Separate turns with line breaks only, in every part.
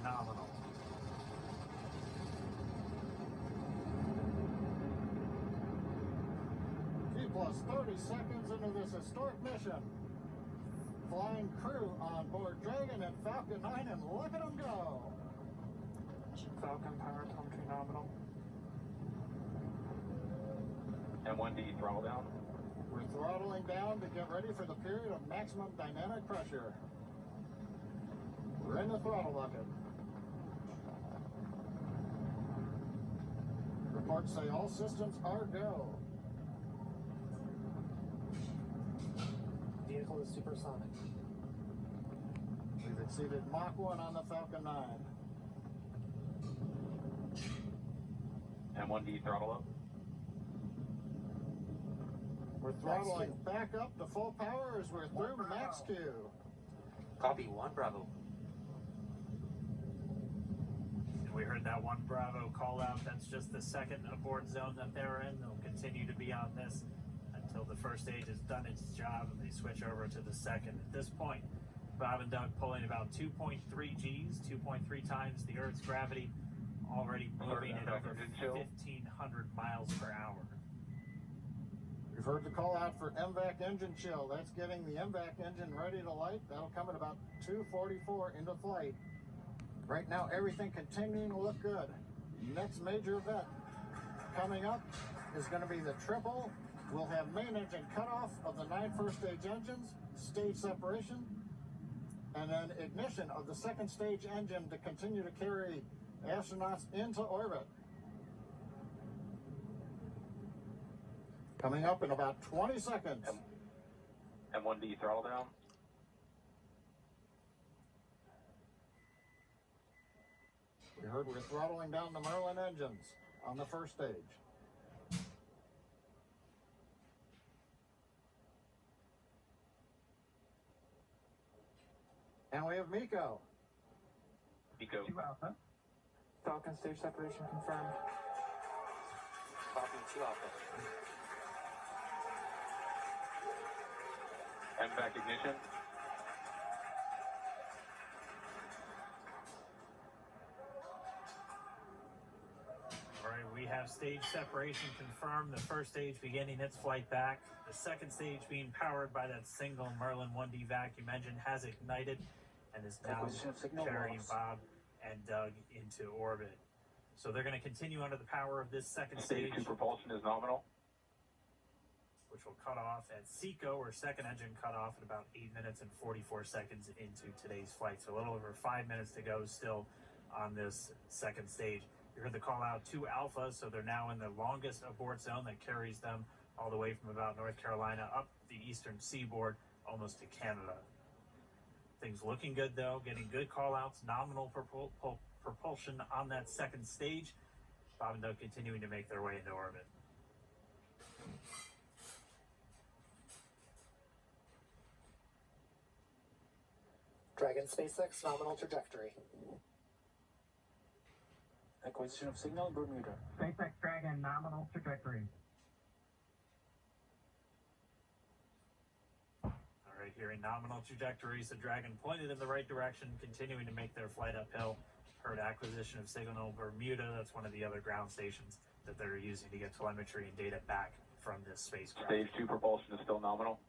nominal.
Plus 30 seconds into this historic mission. Flying crew on board Dragon and Falcon 9, and look at them go.
Falcon power telemetry nominal.
M1D throttle down.
We're throttling down to get ready for the period of maximum dynamic pressure. We're in the throttle bucket. Reports say all systems are go.
Vehicle is supersonic.
We've exceeded Mach 1 on the Falcon 9.
M1D throttle up.
We're throttling back up to full power as we're through max Q.
Copy 1 Bravo.
And we heard that 1 Bravo call out. That's just the second abort zone that they're in. They'll continue to be on this until the first stage has done its job and they switch over to the second. At this point, Bob and Doug pulling about 2.3 Gs, 2.3 times the Earth's gravity, already moving at over 1,500 miles per hour.
We've heard the call out for MVAC engine chill. That's getting the MVAC engine ready to light. That'll come at about 2:44 into flight. Right now, everything continuing to look good. Next major event coming up is going to be the triple. We'll have main engine cutoff of the 9 first stage engines, stage separation, and then ignition of the second stage engine to continue to carry astronauts into orbit. Coming up in about 20 seconds.
M1D throttle down.
We heard we're throttling down the Merlin engines on the first stage. And we have Miko.
Miko.
2 Alpha. Falcon stage separation confirmed. Copy 2 Alpha.
MVAC ignition.
All right, we have stage separation confirmed. The first stage beginning its flight back. The second stage being powered by that single Merlin 1D vacuum engine has ignited and is now carrying Bob and Doug into orbit. So they're going to continue under the power of this second stage.
Stage 2 propulsion is nominal.
Which will cut off at SECO, or second engine cut off, at about 8 minutes and 44 seconds into today's flight. So a little over 5 minutes to go still on this second stage. You heard the call out 2 Alpha, so they're now in the longest abort zone that carries them all the way from about North Carolina up the eastern seaboard, almost to Canada. Things looking good though, getting good call outs, nominal propulsion on that second stage. Bob and Doug continuing to make their way into orbit.
Dragon SpaceX nominal trajectory. Acquisition of signal Bermuda.
SpaceX Dragon nominal trajectory.
All right, here in nominal trajectories, the Dragon pointed in the right direction, continuing to make their flight uphill. Heard acquisition of signal Bermuda. That's one of the other ground stations that they're using to get telemetry and data back from this spacecraft.
Stage 2 propulsion is still nominal.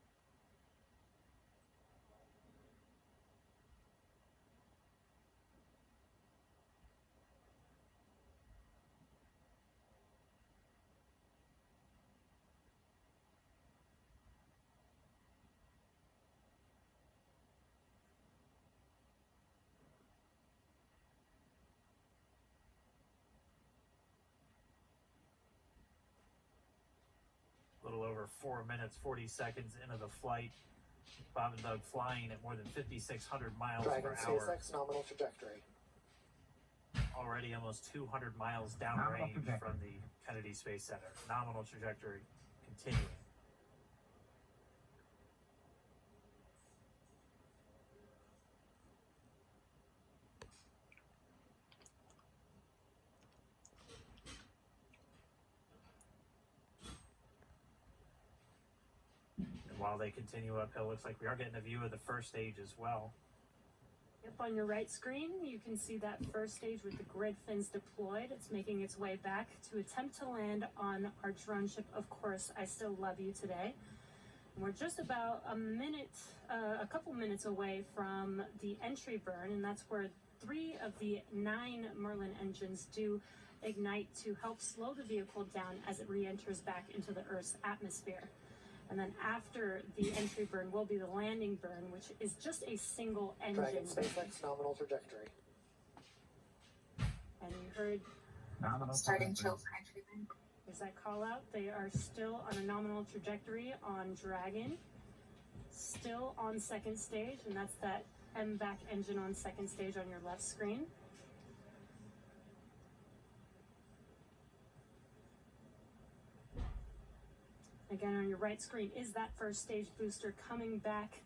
A little over 4 minutes, 40 seconds into the flight. Bob and Doug flying at more than 5,600 miles
Dragon
per hour.
SpaceX nominal trajectory.
Already almost 200 miles downrange from the Kennedy Space Center. Nominal trajectory continuing. While they continue uphill, looks like we are getting a view of the first stage as well.
Up on your right screen, you can see that first stage with the grid fins deployed. It's making its way back to attempt to land on our drone ship, Of Course I Still Love You Today. And we're just about a couple minutes away from the entry burn, and that's where 3 of the 9 Merlin engines do ignite to help slow the vehicle down as it re-enters back into the Earth's atmosphere. And then after the entry burn will be the landing burn, which is just a single engine.
Dragon SpaceX nominal trajectory.
And you heard
Nominal
Starting
trajectory.
chill for entry burn.
is that call out. They are still on a nominal trajectory on Dragon, still on second stage, and that's that MVAC engine on second stage on your left screen. Again, on your right screen is that first stage booster coming back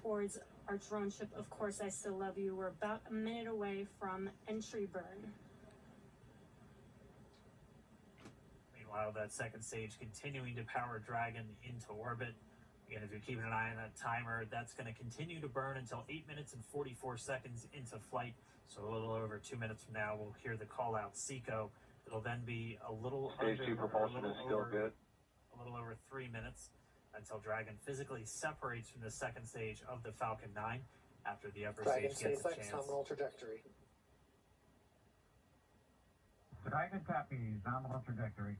towards our drone ship, Of Course I Still Love You. We're about a minute away from entry burn.
Meanwhile, that second stage continuing to power Dragon into orbit. Again, if you're keeping an eye on that timer, that's going to continue to burn until 8 minutes and 44 seconds into flight. So a little over 2 minutes from now, we'll hear the call out SECO. It'll then be a little
Stage 2 propulsion is still good.
A little over 3 minutes until Dragon physically separates from the second stage of the Falcon 9 after the upper
Dragon
stage gets a
SpaceX
chance.
nominal trajectory.
Dragon copies. Nominal trajectory.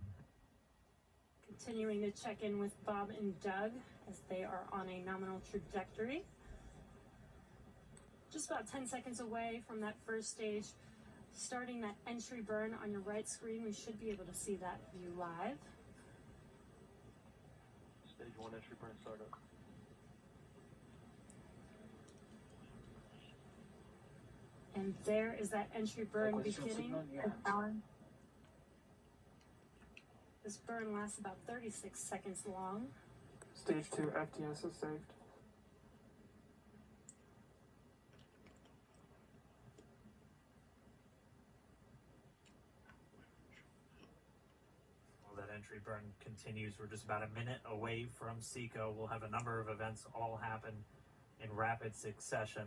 Continuing to check in with Bob and Doug as they are on a nominal trajectory. Just about 10 seconds away from that first stage, starting that entry burn on your right screen. We should be able to see that view live.
Stage 1 entry burn startup.
And there is that entry burn
Acquisition
beginning.
signal, yeah.
Power.
This burn lasts about 36 seconds long.
Stage 2 FTS is saved.
While that entry burn continues, we're just about a minute away from SECO. We'll have a number of events all happen in rapid succession.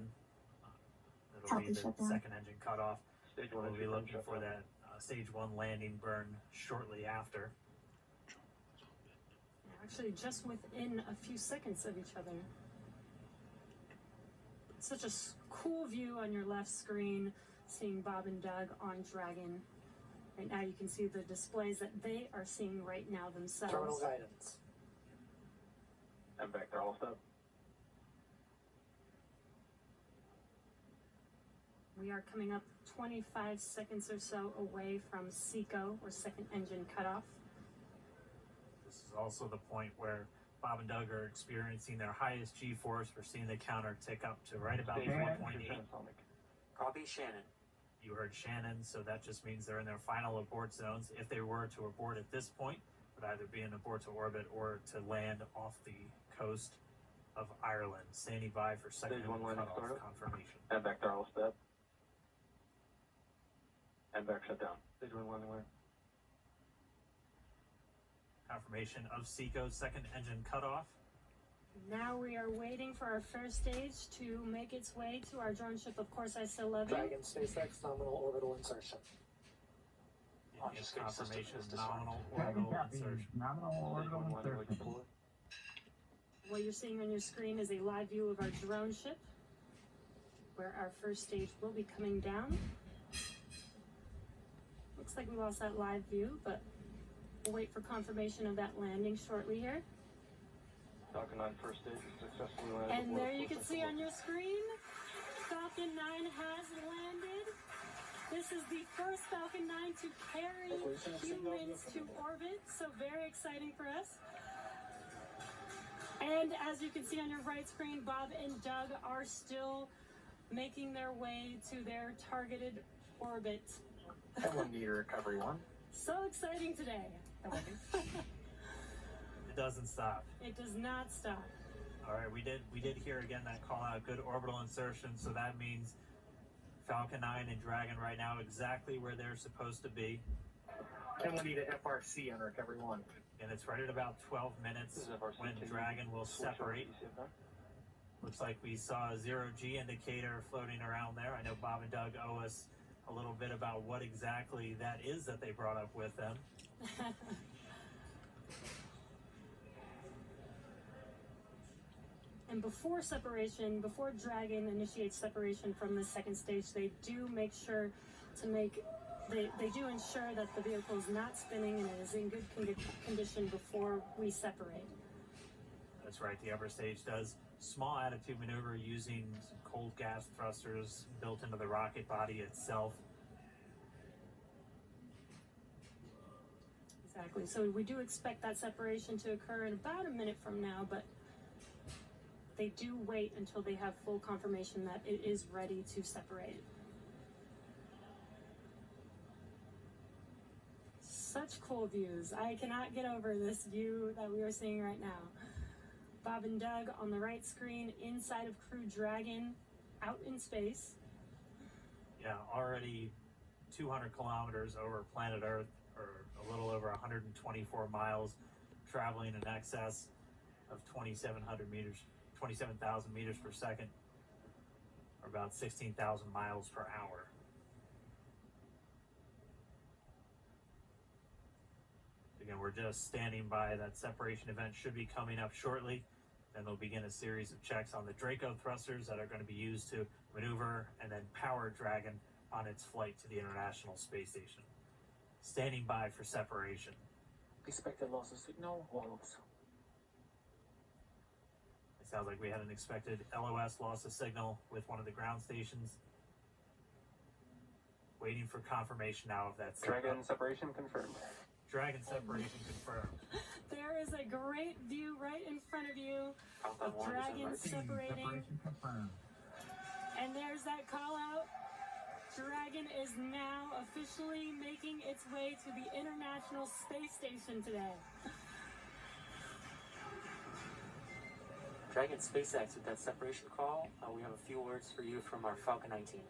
It'll be
Copy,
the
shutdown.
second engine cutoff.
Stage 1
We'll
entry
be
burn
looking for that stage 1 landing burn shortly after.
Actually, just within a few seconds of each other. Such a cool view on your left screen, seeing Bob and Doug on Dragon. Right now you can see the displays that they are seeing right now themselves.
Terminal guidance.
MVAC throttle step.
We are coming up 25 seconds or so away from SECO, or second engine cutoff.
This is also the point where Bob and Doug are experiencing their highest G-force. We're seeing the counter tick up to right about
Stage 1
1.8.
entry transonic.
Copy, Shannon.
You heard Shannon, so that just means they're in their final abort zones. If they were to abort at this point, it would either be an abort to orbit or to land off the coast of Ireland. Standing by for second
Stage 1
engine
landing
cutoff
startup.
confirmation.
MVAC throttle step. MVAC shutdown. Stage 1 landing line.
Confirmation of SECO's second engine cutoff.
Now we are waiting for our first stage to make its way to our drone ship, Of Course I Still Love You.
Dragon SpaceX nominal orbital insertion.
It is confirmation
system is
nominal
Dragon
orbital
copies.
insertion.
Nominal
Stage 1
orbital
landing leg
insertion.
deploy.
What you're seeing on your screen is a live view of our drone ship, where our first stage will be coming down. Looks like we lost that live view, but we'll wait for confirmation of that landing shortly here.
Falcon 9 first stage is successfully landed.
And
before
there
the
you
full
can see
second
on your screen, Falcon 9 has landed. This is the first Falcon 9 to carry humans to orbit, so very exciting for us. And as you can see on your right screen, Bob and Doug are still making their way to their targeted orbit.
And meter recovery 1.
So exciting today.
It doesn't stop.
It does not stop.
All right, we did hear again that call out, good orbital insertion. So that means Falcon 9 and Dragon right now exactly where they're supposed to be.
And we need a FRC on recovery 1.
And it's right at about 12 minutes
This is FRC
when
taking
Dragon will
switch over
separate.
to ECFR.
Looks looks like we saw a zero G indicator floating around there. I know Bob and Doug owe us a little bit about what exactly that is that they brought up with them.
And before separation, before Dragon initiates separation from the second stage, they do make sure to they do ensure that the vehicle is not spinning and is in good condition before we separate.
That's right, the upper stage does small attitude maneuver using some cold gas thrusters built into the rocket body itself.
Exactly. So we do expect that separation to occur in about a minute from now, but they do wait until they have full confirmation that it is ready to separate. Such cool views. I cannot get over this view that we are seeing right now. Bob and Doug on the right screen, inside of Crew Dragon, out in space.
Yeah, already 200 kilometers over planet Earth, or a little over 124 miles, traveling in excess of 2,700 meters. 27,000 meters per second, or about 16,000 miles per hour. Again, we're just standing by. That separation event should be coming up shortly. Then they'll begin a series of checks on the Draco thrusters that are going to be used to maneuver and then power Dragon on its flight to the International Space Station. Standing by for separation.
Expected loss of signal, LOS.
It sounds like we had an expected LOS, loss of signal, with one of the ground stations. Waiting for confirmation now of that
Dragon separation confirmed.
Dragon separation confirmed.
There is a great view right in front of you
Countdown
of
1 is
Dragon
right.
separating.
Separation confirmed.
And there's that call out. Dragon is now officially making its way to the International Space Station today.
Dragon SpaceX, with that separation call, we have a few words for you from our Falcon 19.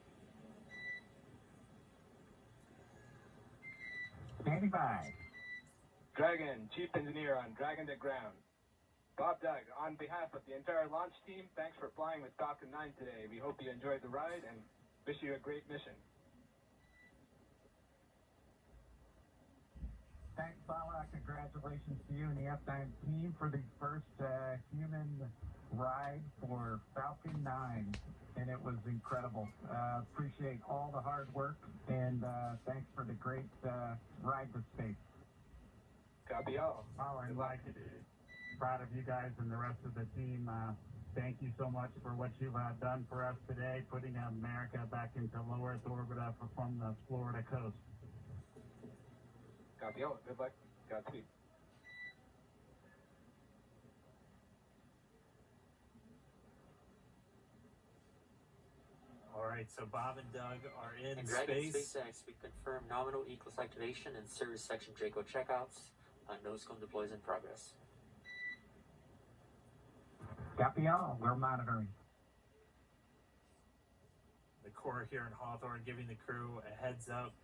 Standing by.
Dragon, Chief Engineer on Dragon to Ground. Bob Doug, on behalf of the entire launch team, thanks for flying with Falcon 9 today. We hope you enjoyed the ride and wish you a great mission.
Thanks, Bala. Congratulations to you and the F9 team for the first human ride for Falcon 9. And it was incredible. Appreciate all the hard work, and thanks for the great ride to space.
Copy all.
Bala, I'd like to be proud of you guys and the rest of the team. Thank you so much for what you've done for us today, putting America back into low Earth orbit from the Florida coast.
Copy all. Good luck. Godspeed.
All right, so Bob and Doug are in
In Dragon
space.
SpaceX, we confirm nominal Eclipse activation and service section Draco checkouts. Nose cone deploys in progress.
Copy all. We're monitoring.
The Corps here in Hawthorne giving the crew a heads up